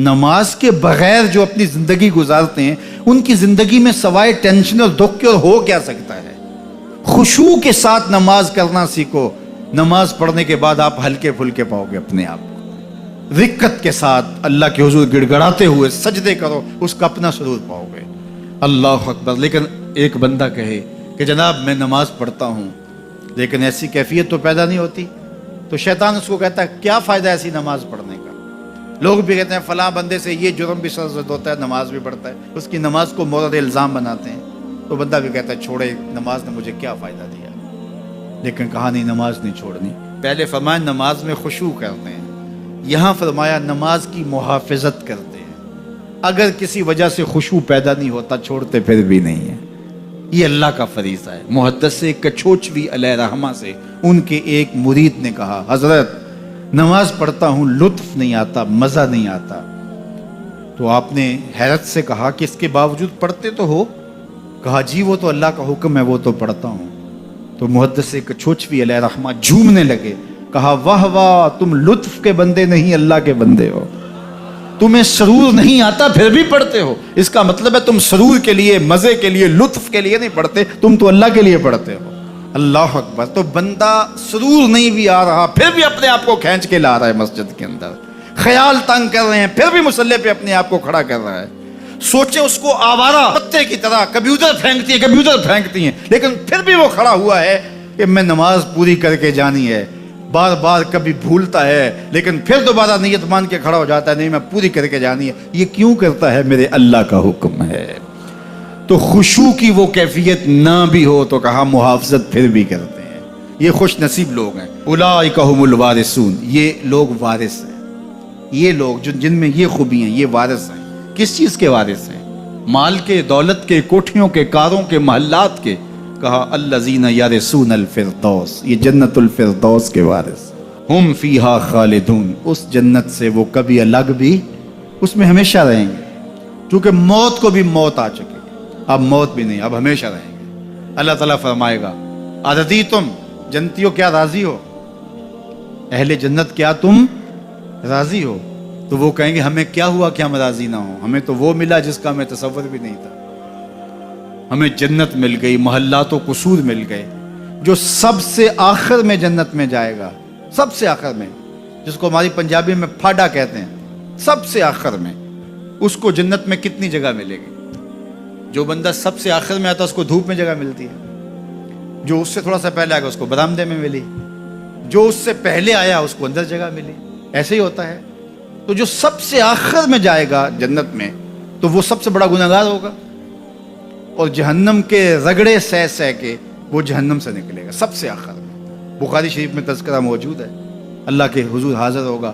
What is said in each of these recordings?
نماز کے بغیر جو اپنی زندگی گزارتے ہیں ان کی زندگی میں سوائے ٹینشن اور دکھ کے اور ہو کیا سکتا ہے؟ خشوع کے ساتھ نماز کرنا سیکھو. نماز پڑھنے کے بعد آپ ہلکے پھلکے پاؤ گے اپنے آپ کو. رقت کے ساتھ اللہ کے حضور گڑ گڑاتے ہوئے سجدے کرو, اس کا اپنا سرور پاؤ گے. اللہ اکبر. لیکن ایک بندہ کہے کہ جناب میں نماز پڑھتا ہوں لیکن ایسی کیفیت تو پیدا نہیں ہوتی, تو شیطان اس کو کہتا ہے کیا فائدہ ایسی نماز پڑھنے کا. لوگ بھی کہتے ہیں فلاں بندے سے یہ جرم بھی سرزد ہوتا ہے, نماز بھی پڑھتا ہے, اس کی نماز کو مورد الزام بناتے ہیں. تو بندہ بھی کہتا ہے چھوڑے, نماز نے مجھے کیا فائدہ دیا. لیکن کہا نہیں نماز نہیں چھوڑنی. پہلے فرمایا نماز میں خشوع کرتے ہیں, یہاں فرمایا نماز کی محافظت کرتے ہیں. اگر کسی وجہ سے خشوع پیدا نہیں ہوتا چھوڑتے پھر بھی نہیں ہے. یہ اللہ کا فریضہ ہے. محدث کچھوچوی علیہ رحمہ سے ان کے ایک مرید نے کہا حضرت نماز پڑھتا ہوں لطف نہیں آتا, مزہ نہیں آتا. تو آپ نے حیرت سے کہا کہ اس کے باوجود پڑھتے تو ہو؟ کہا جی وہ تو اللہ کا حکم ہے, وہ تو پڑھتا ہوں. تو محدث کچھوچوی علیہ رحمہ جھومنے لگے, کہا واہ واہ تم لطف کے بندے نہیں اللہ کے بندے ہو. تمہیں سرور نہیں آتا پھر بھی پڑھتے ہو, اس کا مطلب ہے تم سرور کے لیے, مزے کے لیے, لطف کے لیے نہیں پڑھتے, تم تو اللہ کے لیے پڑھتے ہو. اللہ اکبر. تو بندہ سرور نہیں بھی آ رہا پھر بھی اپنے آپ کو کھینچ کے لا رہا ہے مسجد کے اندر. خیال تنگ کر رہے ہیں پھر بھی مصلی پہ اپنے آپ کو کھڑا کر رہا ہے. سوچے اس کو آوارہ پتے کی طرح کبھی ادھر پھینکتی ہے کبھی ادھر پھینکتی ہیں, لیکن پھر بھی وہ کھڑا ہوا ہے کہ میں نماز پوری کر کے جانی ہے. بار بار کبھی بھولتا ہے لیکن پھر دوبارہ نیت مان کے کھڑا ہو جاتا ہے, نہیں میں پوری کر کے جانی ہے. یہ کیوں کرتا ہے؟ میرے اللہ کا حکم ہے. تو خشوع کی وہ کیفیت نہ بھی ہو تو کہا محافظت پھر بھی کرتے ہیں. یہ خوش نصیب لوگ ہیں. اولئک هم الوارثون. یہ لوگ وارث ہیں. یہ لوگ جن میں یہ خوبی ہیں یہ وارث ہیں. کس چیز کے وارث ہیں؟ مال کے, دولت کے, کوٹھیوں کے, کاروں کے, محلات کے. کہا الذین یرثون الفردوس. یہ جنت الفردوس کے وارث. ہم فیہا خالدون. اس جنت سے وہ کبھی الگ بھی اس میں ہمیشہ رہیں گے. کیونکہ موت کو بھی موت آ چکی, اب موت بھی نہیں, اب ہمیشہ رہیں گے. اللہ تعالیٰ فرمائے گا ارضی تم جنتیوں کیا راضی ہو؟ اہل جنت کیا تم راضی ہو؟ تو وہ کہیں گے ہمیں کیا ہوا کہ ہم راضی نہ ہوں, ہمیں تو وہ ملا جس کا ہمیں تصور بھی نہیں تھا. ہمیں جنت مل گئی, محلات و قصور مل گئے. جو سب سے آخر میں جنت میں جائے گا, سب سے آخر میں, جس کو ہماری پنجابی میں پھاڈا کہتے ہیں, سب سے آخر میں, اس کو جنت میں کتنی جگہ ملے گی؟ جو بندہ سب سے آخر میں آتا ہے اس کو دھوپ میں جگہ ملتی ہے. جو اس سے تھوڑا سا پہلے آئے گا اس کو برآمدے میں ملی. جو اس سے پہلے آیا اس کو اندر جگہ ملی. ایسے ہی ہوتا ہے. تو جو سب سے آخر میں جائے گا جنت میں تو وہ سب سے بڑا گنہگار ہوگا, اور جہنم کے رگڑے سہ سہ کے وہ جہنم سے نکلے گا سب سے آخر میں. بخاری شریف میں تذکرہ موجود ہے. اللہ کے حضور حاضر ہوگا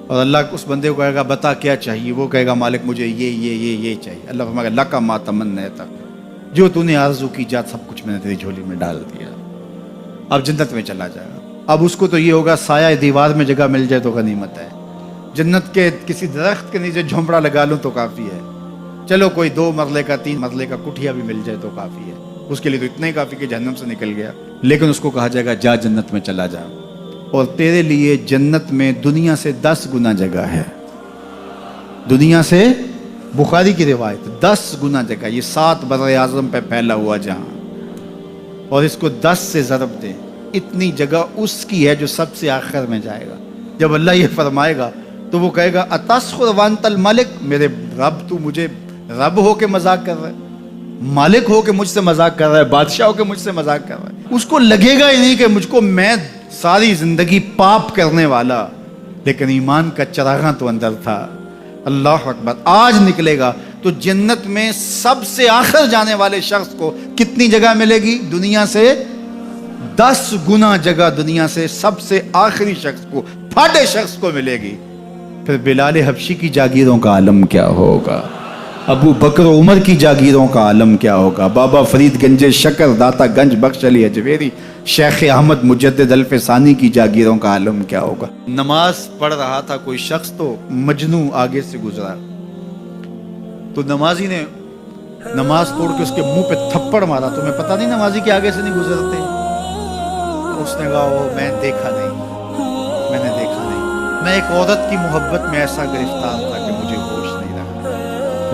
اور اللہ اس بندے کو کہے گا بتا کیا چاہیے. وہ کہے گا مالک مجھے یہ چاہیے. اللہ فرمائے گا لک ما تمنیت, جو تو نے آرزو کی جات سب کچھ میں نے تیری جھولی میں ڈال دیا. اب جنت میں چلا جائے گا. اب اس کو تو یہ ہوگا سایہ دیوار میں جگہ مل جائے تو غنیمت ہے. جنت کے کسی درخت کے نیچے جھونپڑا لگا لوں تو کافی ہے. چلو کوئی 2 مرلے کا 3 مرلے کا کٹھیا بھی مل جائے تو کافی ہے. اس کے لیے تو اتنا ہی کافی کہ جہنم سے نکل گیا. لیکن اس کو کہا جائے گا جا جنت میں چلا جا, اور تیرے لیے جنت میں دنیا سے 10 گنا جگہ ہے. دنیا سے, بخاری کی روایت, 10 گنا جگہ. یہ 7 بر اعظم پہ پھیلا ہوا جہاں, اور اس کو 10 سے ضرب دیں, اتنی جگہ اس کی ہے جو سب سے آخر میں جائے گا. جب اللہ یہ فرمائے گا تو وہ کہے گا اتسخر وانت الملک, میرے رب تو مجھے رب ہو کے مذاق کر رہا ہے, مالک ہو کے مجھ سے مذاق کر رہا ہے, بادشاہ ہو کے مجھ سے مذاق کر رہا ہے. اس کو لگے گا ہی نہیں کہ مجھ کو, میں ساری زندگی پاپ کرنے والا لیکن ایمان کا چراغاں تو اندر تھا. اللہ اکبر. آج نکلے گا تو جنت میں سب سے آخر جانے والے شخص کو کتنی جگہ ملے گی؟ دنیا سے 10 گنا جگہ دنیا سے سب سے آخری شخص کو, پھاٹے شخص کو ملے گی. پھر بلال حبشی کی جاگیروں کا عالم کیا ہوگا؟ ابو بکر و عمر کی جاگیروں کا عالم کیا ہوگا؟ بابا فرید گنج شکر, داتا گنج بخش علی اجویری, شیخ احمد مجدد الف ثانی کی جاگیروں کا عالم کیا ہوگا؟ نماز پڑھ رہا تھا کوئی شخص تو مجنو آگے سے گزرا, تو نمازی نے نماز توڑ کے اس کے منہ پہ تھپڑ مارا. تمہیں پتہ نہیں نمازی کے آگے سے نہیں گزرتے؟ اس نے کہا میں نے دیکھا نہیں, میں ایک عورت کی محبت میں ایسا گرفتار تھا کہ مجھے